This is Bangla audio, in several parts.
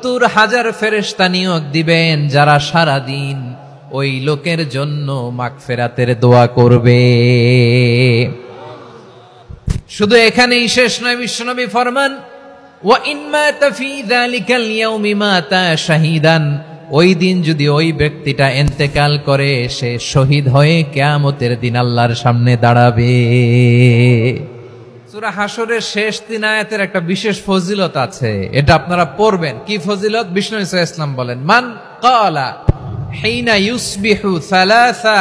70,000 ফেরেশতা নিয়োগ দিবেন যারা সারা দিন ওই লোকের জন্য মাগফিরাতের দোয়া করবে। শুধু এখানেই শেষ নয়, বিশ্বনবী ফরমান ওয়া ইন মাতা ফি যালিকাল ইয়াউমি মাতা শাহীদান, ওই দিন যদি ওই ব্যক্তিটা ইন্তেকাল করে সে শহীদ হয়ে কিয়ামতের দিন আল্লাহর সামনে দাঁড়াবে। সূরা হাশরের শেষ 3 আয়াতের একটা বিশেষ ফজিলত আছে, এটা আপনারা পড়বেন। কি ফজিলত? বিষ্ণু ঈসা ইসলাম বলেন, মান ক্বালা হিনা ইউসবিহু সালাসা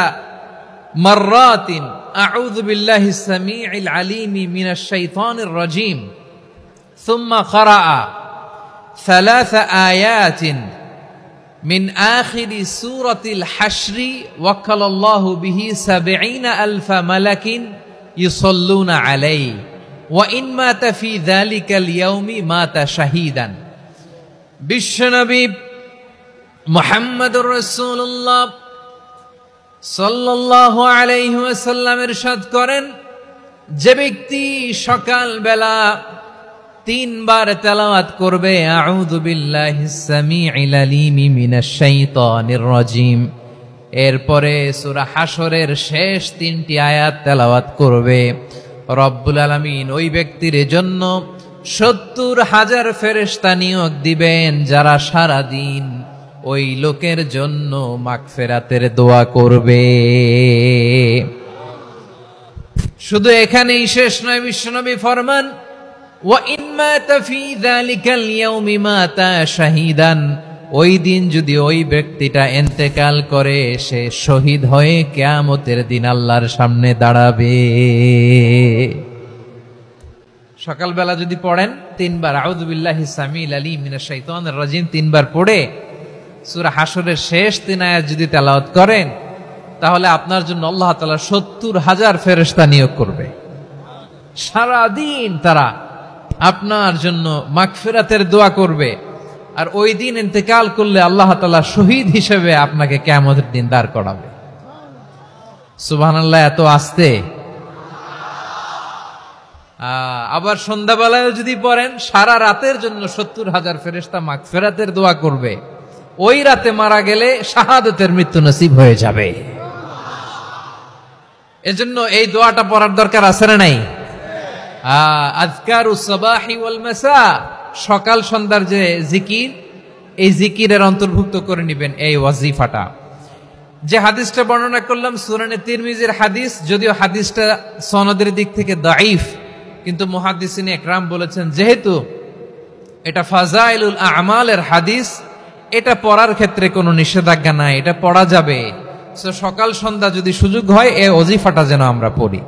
মাররাতিন আউযু বিল্লাহিস সামিউল আলীমি মিনাশ শাইতানির রাজীম সুম্মা ক্বারাআ সালাসা আয়াতিন মিন আখিরি সূরাতিল হাশরি ওয়াক্কালাল্লাহু বিহি 70,000 মালাকিন ইউসাল্লুনা আলাইহি ওয়া ইন মাতা ফি যালিকাল ইয়াউমি মাতা শাহীদান। বিশ্বনবী মুহাম্মদুর রাসূলুল্লাহ সাল্লাল্লাহু আলাইহি ওয়াসাল্লাম ইরশাদ করেন, যে ব্যক্তি সকাল বেলা 3 বার তেলাওয়াত করবে আউযু বিল্লাহিস সামিউল আলীমি মিনাশ শাইতানির রাজীম, এরপরে সূরা হাশরের শেষ 3টি আয়াত তেলাওয়াত করবে, রব্বুল আলামিন ওই ব্যক্তির জন্য 70,000 ফেরেশতা নিয়োগ দিবেন যারা সারা দিন ওই লোকের জন্য মাগফিরাতের দোয়া করবে। শুধু এখানেই শেষ নয়, বিশ্বনবী ফরমান ওয়া ইন মাতা ফি যালিকাল ইয়াউমি মাতা শাহীদান, ওই দিন যদি ওই ব্যক্তিটা ইন্তেকাল করে সে শহীদ হয়ে কিয়ামতের দিন আল্লাহর সামনে দাঁড়াবে। সকালবেলা যদি পড়েন 3 বার আউযু বিল্লাহিস সামিউল আলীম মিনাশ শাইতানির রাজীম 3 বার পড়ে সূরা হাশরের শেষ 3 আয়াত যদি তেলাওয়াত করেন, তাহলে আপনার জন্য আল্লাহ তাআলা 70,000 ফেরেশতা নিয়োগ করবে। সারা দিন তারা আপনার জন্য মাগফিরাতের দোয়া করবে, আর ওই দিন ইন্তেকাল করলে আল্লাহ তাআলা শহীদ হিসেবে আপনাকে কিয়ামতের দিন দাঁড় করাবে। সুবহানাল্লাহ, এত আস্তে। আবার সন্ধ্যাবেলায় যদি পড়েন, সারা রাতের জন্য 70,000 ফেরেশতা মাগফিরাতের দোয়া করবে। ওই রাতে মারা গেলে শাহাদাতের মৃত্যু নসিব হয়ে যাবে। এজন্য এই দোয়াটা পড়ার দরকার আছে না নাই? আযকারুস সাবাহি ওয়াল মাসা, সকাল সন্ধ্যার যে জিকির, এই জিকিরের অন্তর্ভুক্ত করে নেবেন এই ওয়াজিফাটা। যে হাদিসটা বর্ণনা করলাম সুনানে তিরমিজির হাদিস, যদিও হাদিসটা সনদের দিক থেকে দাঈফ, কিন্তু মুহাদ্দিসিনে ইকরাম বলেছেন যেহেতু এটা ফাজাইলুল আমালের হাদিস, এটা পড়ার ক্ষেত্রে কোনো নিষেধাজ্ঞা নাই, এটা পড়া যাবে। সকাল সন্ধ্যা যদি সুযোগ হয় এই ওয়াজিফাটা যেন আমরা পড়ি।